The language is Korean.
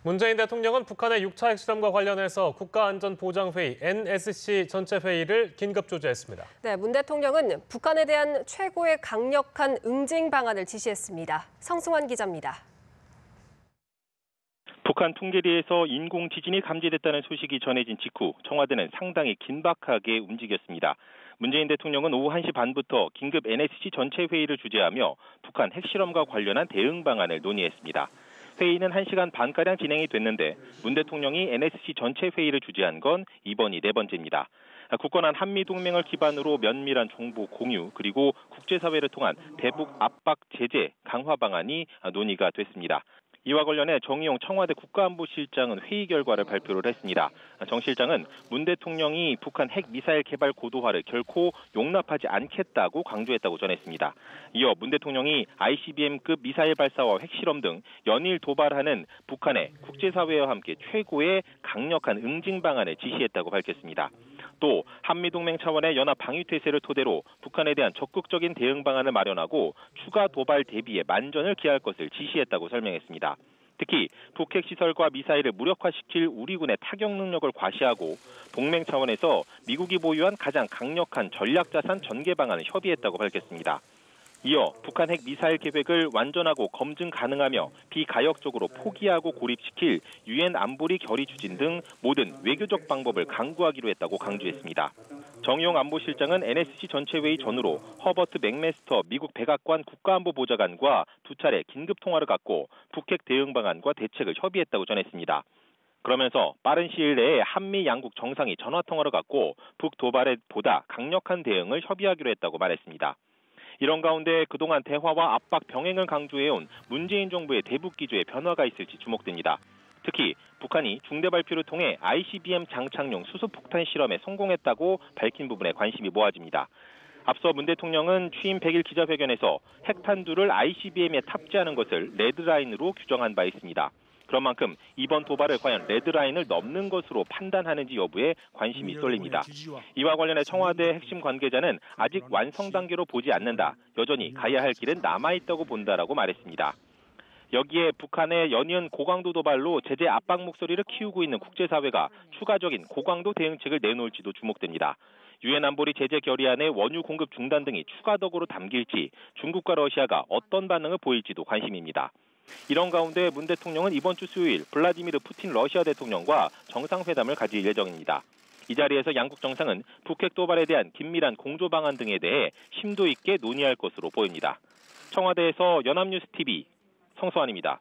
문재인 대통령은 북한의 6차 핵실험과 관련해서 국가안전보장회의 NSC 전체 회의를 긴급 조지했습니다. 네, 문 대통령은 북한에 대한 최고의 강력한 응징 방안을 지시했습니다. 성승환 기자입니다. 북한 풍계리에서 인공 지진이 감지됐다는 소식이 전해진 직후 청와대는 상당히 긴박하게 움직였습니다. 문재인 대통령은 오후 1시 반부터 긴급 NSC 전체 회의를 주재하며 북한 핵실험과 관련한 대응 방안을 논의했습니다. 회의는 1시간 반가량 진행이 됐는데 문 대통령이 NSC 전체 회의를 주재한 건 이번이 4번째입니다. 굳건한 한미동맹을 기반으로 면밀한 정보 공유 그리고 국제사회를 통한 대북 압박 제재 강화 방안이 논의가 됐습니다. 이와 관련해 정의용 청와대 국가안보실장은 회의 결과를 발표를 했습니다. 정 실장은 문 대통령이 북한 핵미사일 개발 고도화를 결코 용납하지 않겠다고 강조했다고 전했습니다. 이어 문 대통령이 ICBM급 미사일 발사와 핵실험 등 연일 도발하는 북한의 국제사회와 함께 최고의 강력한 응징 방안을 지시했다고 밝혔습니다. 또 한미동맹 차원의 연합 방위태세를 토대로 북한에 대한 적극적인 대응 방안을 마련하고 추가 도발 대비에 만전을 기할 것을 지시했다고 설명했습니다. 특히 북핵시설과 미사일을 무력화시킬 우리군의 타격 능력을 과시하고 동맹 차원에서 미국이 보유한 가장 강력한 전략자산 전개 방안을 협의했다고 밝혔습니다. 이어 북한 핵 미사일 계획을 완전하고 검증 가능하며 비가역적으로 포기하고 고립시킬 유엔 안보리 결의 추진 등 모든 외교적 방법을 강구하기로 했다고 강조했습니다. 정의용 안보실장은 NSC 전체 회의 전후로 허버트 맥메스터 미국 백악관 국가안보보좌관과 2차례 긴급 통화를 갖고 북핵 대응 방안과 대책을 협의했다고 전했습니다. 그러면서 빠른 시일 내에 한미 양국 정상이 전화통화를 갖고 북 도발에 보다 강력한 대응을 협의하기로 했다고 말했습니다. 이런 가운데 그동안 대화와 압박 병행을 강조해온 문재인 정부의 대북 기조에 변화가 있을지 주목됩니다. 특히 북한이 중대 발표를 통해 ICBM 장착용 수소폭탄 실험에 성공했다고 밝힌 부분에 관심이 모아집니다. 앞서 문 대통령은 취임 100일 기자회견에서 핵탄두를 ICBM에 탑재하는 것을 레드라인으로 규정한 바 있습니다. 그런 만큼 이번 도발을 과연 레드라인을 넘는 것으로 판단하는지 여부에 관심이 쏠립니다. 이와 관련해 청와대 핵심 관계자는 아직 완성 단계로 보지 않는다. 여전히 가야 할 길은 남아있다고 본다라고 말했습니다. 여기에 북한의 연이은 고강도 도발로 제재 압박 목소리를 키우고 있는 국제사회가 추가적인 고강도 대응책을 내놓을지도 주목됩니다. 유엔 안보리 제재 결의안의 원유 공급 중단 등이 추가적으로 담길지 중국과 러시아가 어떤 반응을 보일지도 관심입니다. 이런 가운데 문 대통령은 이번 주 수요일 블라디미르 푸틴 러시아 대통령과 정상회담을 가질 예정입니다. 이 자리에서 양국 정상은 북핵 도발에 대한 긴밀한 공조 방안 등에 대해 심도 있게 논의할 것으로 보입니다. 청와대에서 연합뉴스TV 성수환입니다.